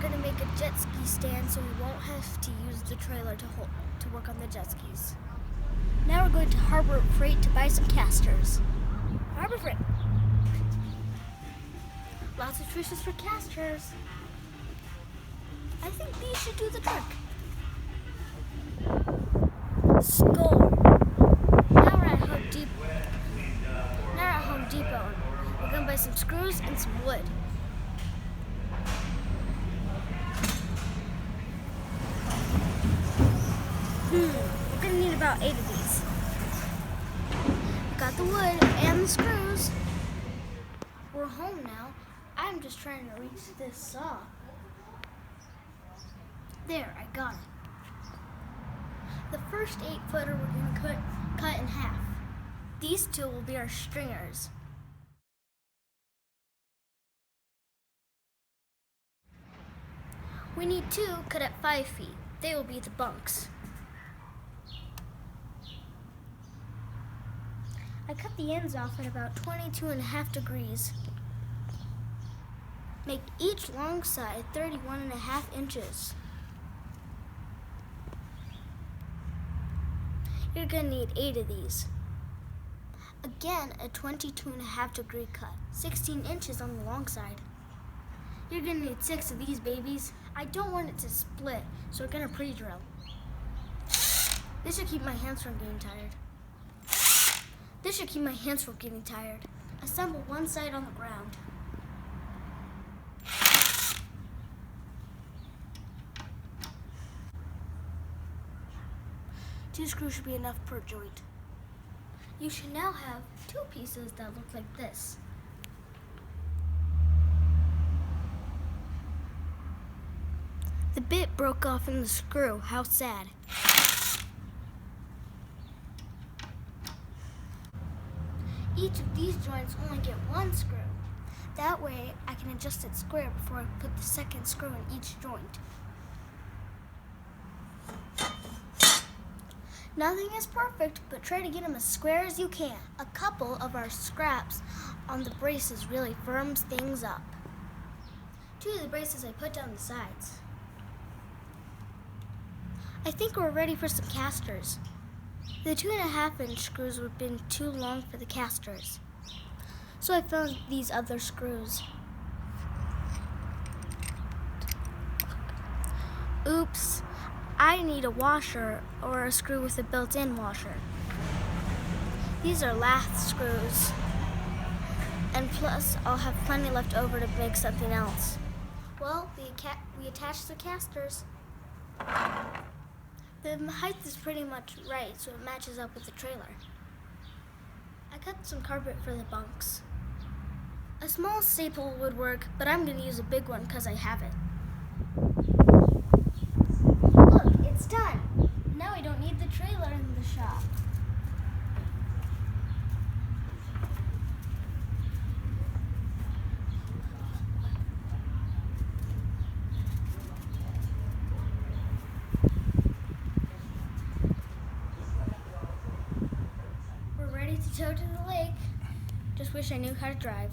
going to make a jet ski stand so we won't have to use the trailer to work on the jet skis. Now we're going to Harbor Freight to buy some casters. Harbor Freight. Lots of choices for casters. I think these should do the trick. Skull. Now we're at Home Depot. We're going to buy some screws and some wood. We're going to need about 8 of these. Got the wood and the screws. We're home now. I'm just trying to reach this saw. There, I got it. The first 8-footer we're going to cut in half. These two will be our stringers. We need 2 cut at 5 feet. They will be the bunks. I cut the ends off at about 22.5 degrees. Make each long side 31.5 inches. You're going to need 8 of these. Again, a 22.5 degree cut, 16 inches on the long side. You're going to need 6 of these babies. I don't want it to split, so we're going to pre-drill. This should keep my hands from getting tired. Assemble one side on the ground. Two screws should be enough per joint. You should now have 2 pieces that look like this. The bit broke off in the screw. How sad. Each of these joints only get 1 screw. That way I can adjust it square before I put the second screw in each joint. Nothing is perfect, but try to get them as square as you can. A couple of our scraps on the braces really firms things up. 2 of the braces I put down the sides. I think we're ready for some casters. The 2.5-inch screws would have been too long for the casters. So I found these other screws. Oops, I need a washer or a screw with a built-in washer. These are lath screws. And plus, I'll have plenty left over to make something else. Well, we attached the casters. The height is pretty much right, so it matches up with the trailer. I cut some carpet for the bunks. A small staple would work, but I'm going to use a big one because I have it. Look, it's done. Now I don't need the trailer in the shop. We're ready to tow to the lake. Just wish I knew how to drive.